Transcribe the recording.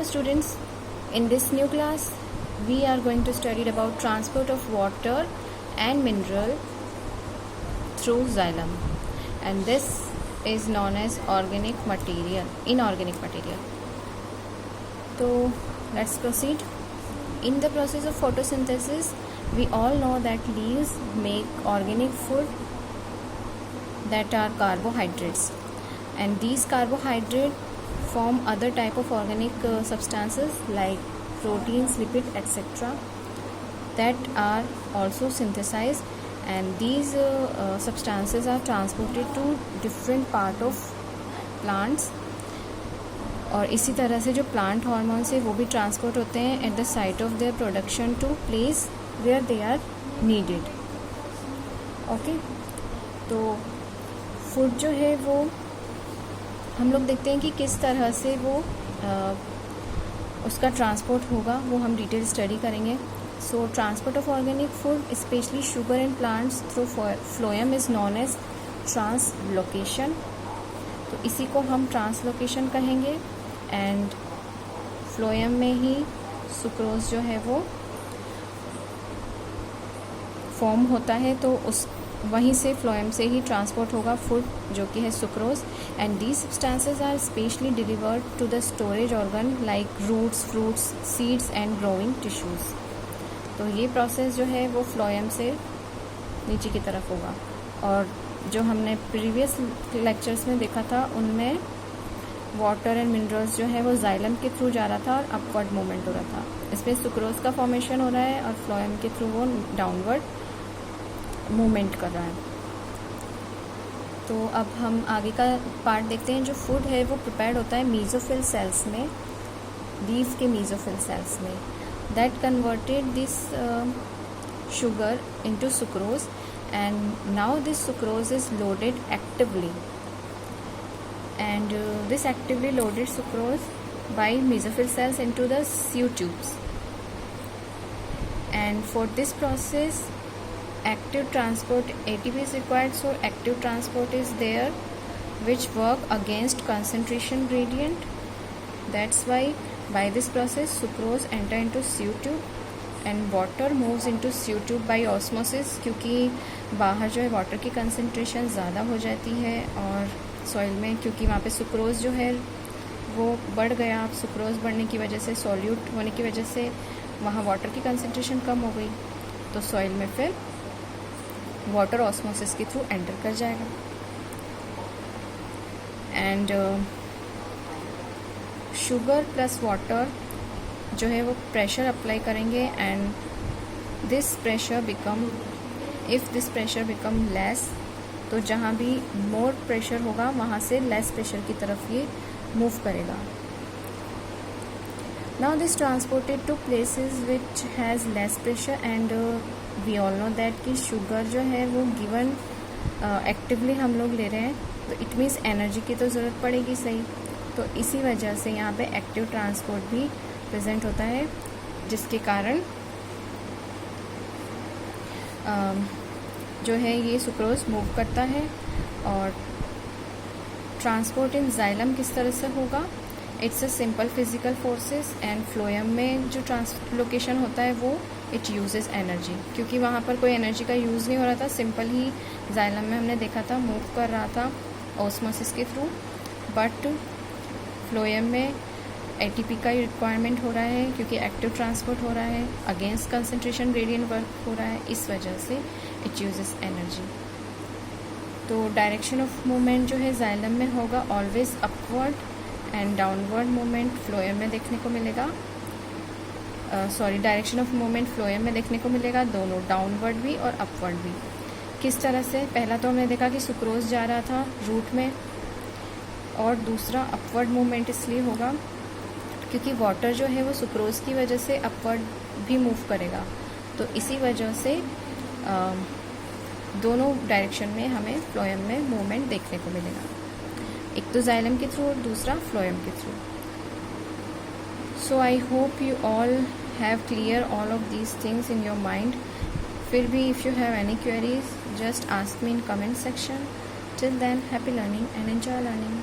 Hello students, in this new class we are going to study about transport of water and mineral through xylem, and this is known as inorganic material. So let's proceed. In the process of photosynthesis, we all know that leaves make organic food that are carbohydrates, and these carbohydrates form other type of organic substances like proteins, lipid, etc. that are also synthesized, and these substances are transported to different part of plants. और इसी तरह से जो plant hormones है वो भी transport होते हैं at the site of their production to place where they are needed. Okay, तो फूड जो है वो हम लोग देखते हैं कि किस तरह से वो उसका ट्रांसपोर्ट होगा, वो हम डिटेल स्टडी करेंगे. So transport of organic food specially sugar and plants through phloem is known as translocation. तो इसी को हम ट्रांसलोकेशन कहेंगे. एंड फ्लोएम में ही सुक्रोज जो है वो फॉर्म होता है, तो उस वहीं से फ्लोएम से ही ट्रांसपोर्ट होगा फूड जो कि है sucrose. And these substances are specially delivered to the storage organ like roots, fruits, seeds and growing tissues. तो ये प्रोसेस जो है वो फ्लोएम से नीचे की तरफ होगा. और जो हमने प्रीवियस लेक्चर्स में देखा था उनमें वाटर एंड मिनरल्स जो है वो जाइलम के थ्रू जा रहा था और अपवर्ड मूवमेंट हो रहा था. इसमें सुक्रोज का फॉर्मेशन हो रहा है और फ्लोएम के थ्रू वो डाउनवर्ड मूवमेंट कर रहा है. तो अब हम आगे का पार्ट देखते हैं. जो फूड है वो प्रिपेयर्ड होता है मीजोफिल सेल्स में, लीफ के मीजोफिल सेल्स में, that converted this sugar into sucrose, and now this sucrose is loaded actively, and this actively loaded sucrose by mesophyll cells into the sieve tubes. And for this process active transport ATP is required, so active transport is there which work against concentration gradient. That's why by this process sucrose enter into sieve tube and water moves into sieve tube by osmosis, क्योंकि बाहर जो है water की concentration ज़्यादा हो जाती है और सॉइल में, क्योंकि वहाँ पे सुक्रोज जो है वो बढ़ गया. अब सुक्रोज बढ़ने की वजह से, सॉल्यूट होने की वजह से वहाँ वाटर की कंसंट्रेशन कम हो गई, तो सॉइल में फिर वाटर ऑस्मोसिस के थ्रू एंटर कर जाएगा. एंड शुगर प्लस वाटर जो है वो प्रेशर अप्लाई करेंगे, and this pressure become, if this pressure become less, तो जहाँ भी मोर प्रेशर होगा वहाँ से लेस प्रेशर की तरफ ये मूव करेगा. Now this transported to places which has less pressure, and we all know that कि शुगर जो है वो गिवन एक्टिवली हम लोग ले रहे हैं, तो इट मीन्स एनर्जी की तो ज़रूरत पड़ेगी. सही, तो इसी वजह से यहाँ पे एक्टिव ट्रांसपोर्ट भी प्रेजेंट होता है, जिसके कारण जो है ये सुक्रोज मूव करता है. और ट्रांसपोर्ट इन जाइलम किस तरह से होगा? It's a simple physical forces. And phloem में जो ट्रांसलोकेशन होता है वो इट यूजेस एनर्जी, क्योंकि वहाँ पर कोई एनर्जी का यूज़ नहीं हो रहा था, सिंपल ही जाइलम में हमने देखा था मूव कर रहा था ऑस्मोसिस के थ्रू. बट फ्लोएम में एटीपी का रिक्वायरमेंट हो रहा है, क्योंकि एक्टिव ट्रांसपोर्ट हो रहा है, अगेंस्ट कंसंट्रेशन ग्रेडियंट वर्क हो रहा है, इस वजह से इट यूजेस एनर्जी. तो डायरेक्शन ऑफ मूवमेंट जो है जाइलम में होगा always upward, and downward movement phloem में देखने को मिलेगा. डायरेक्शन ऑफ मूवमेंट फ्लोएम में देखने को मिलेगा, दोनों डाउनवर्ड भी और अपवर्ड भी. किस तरह से? पहला तो हमने देखा कि सुक्रोज जा रहा था रूट में, और दूसरा अपवर्ड मूवमेंट इसलिए होगा क्योंकि वाटर जो है वो सुक्रोज की वजह से अपवर्ड भी मूव करेगा. तो इसी वजह से दोनों डायरेक्शन में हमें फ्लोएम में मूवमेंट देखने को मिलेगा, एक तो जाइलम के थ्रू और दूसरा फ्लोएम के through. So I hope you all have clear all of these things in your mind. फिर भी if you have any queries just ask me in comment section. Till then, happy learning and enjoy learning.